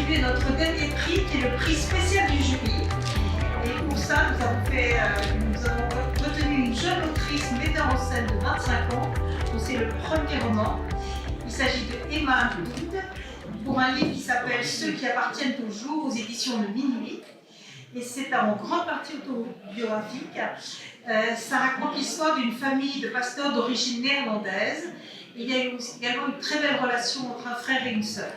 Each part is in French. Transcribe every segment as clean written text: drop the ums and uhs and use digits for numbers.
distribuer notre dernier prix, qui est le prix spécial du jury. Et pour ça, nous avons retenu une jeune autrice metteur en scène de 25 ans, dont c'est le premier roman. Il s'agit de Emma Gould, pour un livre qui s'appelle « Ceux qui appartiennent au jour » aux éditions de Minuit. Et c'est en grande partie autobiographique. Ça raconte l'histoire d'une famille de pasteurs d'origine néerlandaise. Et il y a également une très belle relation entre un frère et une sœur.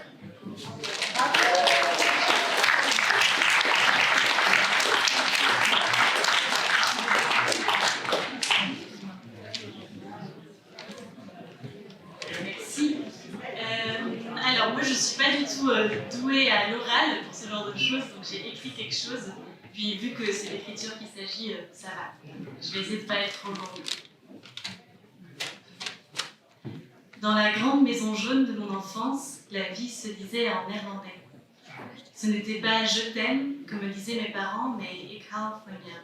Merci. Alors moi je ne suis pas du tout douée à l'oral pour ce genre de choses, donc j'ai écrit quelque chose. Puis vu que c'est l'écriture qu'il s'agit, ça va. Je vais essayer de ne pas être trop longue. Dans la grande maison jaune de mon enfance, la vie se disait en néerlandais. Ce n'était pas « je t'aime » comme me disaient mes parents, mais « ik hou van jou ».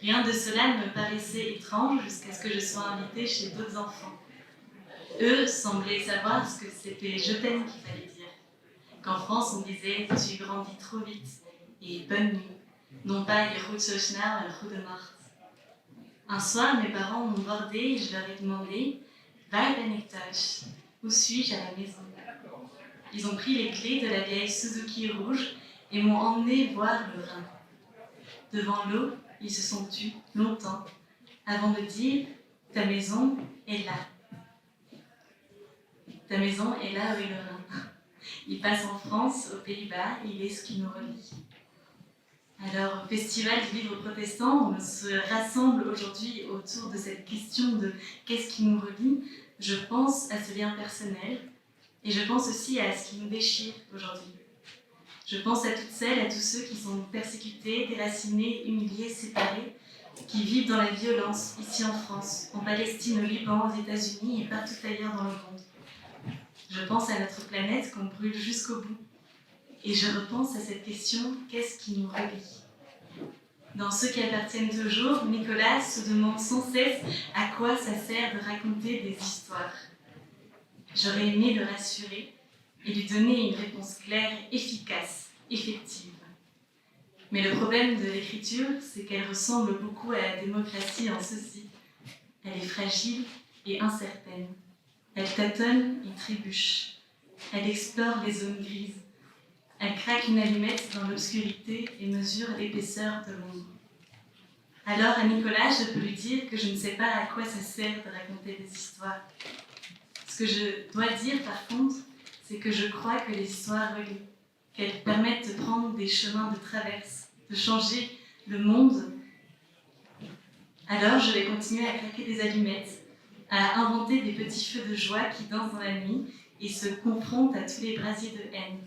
Rien de cela ne me paraissait étrange jusqu'à ce que je sois invitée chez d'autres enfants. Eux semblaient savoir ce que c'était « je t'aime » qu'il fallait dire. Qu'en France, on disait « tu grandis trop vite » et « bonne nuit ». Non pas « je goed zo snel » et « goedenacht ». Un soir, mes parents m'ont bordé et je leur ai demandé « waar ben ik thuis » ? Où suis-je à la maison ? Ils ont pris les clés de la vieille Suzuki rouge et m'ont emmené voir le Rhin. Devant l'eau, ils se sont tus longtemps avant de dire « ta maison est là ». Ta maison est là où est le Rhin. Il passe en France, aux Pays-Bas, et il est ce qui nous relie. Alors, au Festival du Livre Protestant, on se rassemble aujourd'hui autour de cette question de qu'est-ce qui nous relie. Je pense à ce lien personnel et je pense aussi à ce qui nous déchire aujourd'hui. Je pense à toutes celles, à tous ceux qui sont persécutés, déracinés, humiliés, séparés, qui vivent dans la violence ici en France, en Palestine, au Liban, aux États-Unis et partout ailleurs dans le monde. Je pense à notre planète qu'on brûle jusqu'au bout. Et je repense à cette question, qu'est-ce qui nous relie ? Dans Ceux qui appartiennent au jour, Nicolas se demande sans cesse à quoi ça sert de raconter des histoires. J'aurais aimé le rassurer et lui donner une réponse claire, efficace, effective. Mais le problème de l'écriture, c'est qu'elle ressemble beaucoup à la démocratie en ceci. Elle est fragile et incertaine. Elle tâtonne et trébuche. Elle explore les zones grises. Elle craque une allumette dans l'obscurité et mesure l'épaisseur de l'ombre. Alors à Nicolas, je peux lui dire que je ne sais pas à quoi ça sert de raconter des histoires. Ce que je dois dire par contre, c'est que je crois que les histoires relient, qu'elles permettent de prendre des chemins de traverse, de changer le monde. Alors je vais continuer à craquer des allumettes, à inventer des petits feux de joie qui dansent dans la nuit et se confrontent à tous les brasiers de haine.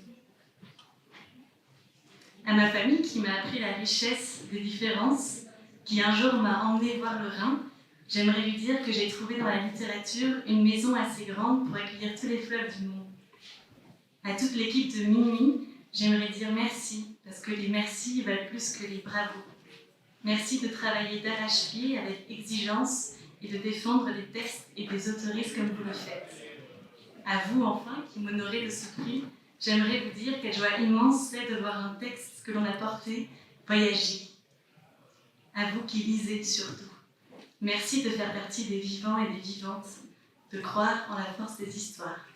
À ma famille qui m'a appris la richesse des différences, qui un jour m'a emmenée voir le Rhin, j'aimerais lui dire que j'ai trouvé dans la littérature une maison assez grande pour accueillir tous les fleuves du monde. À toute l'équipe de Minuit, j'aimerais dire merci, parce que les merci valent plus que les bravos. Merci de travailler d'arrache-pied avec exigence et de défendre les textes et des autoristes comme vous le faites. À vous enfin, qui m'honorez de ce prix, j'aimerais vous dire quelle joie immense c'est de voir un texte que l'on a porté voyager. À vous qui lisez surtout. Merci de faire partie des vivants et des vivantes, de croire en la force des histoires.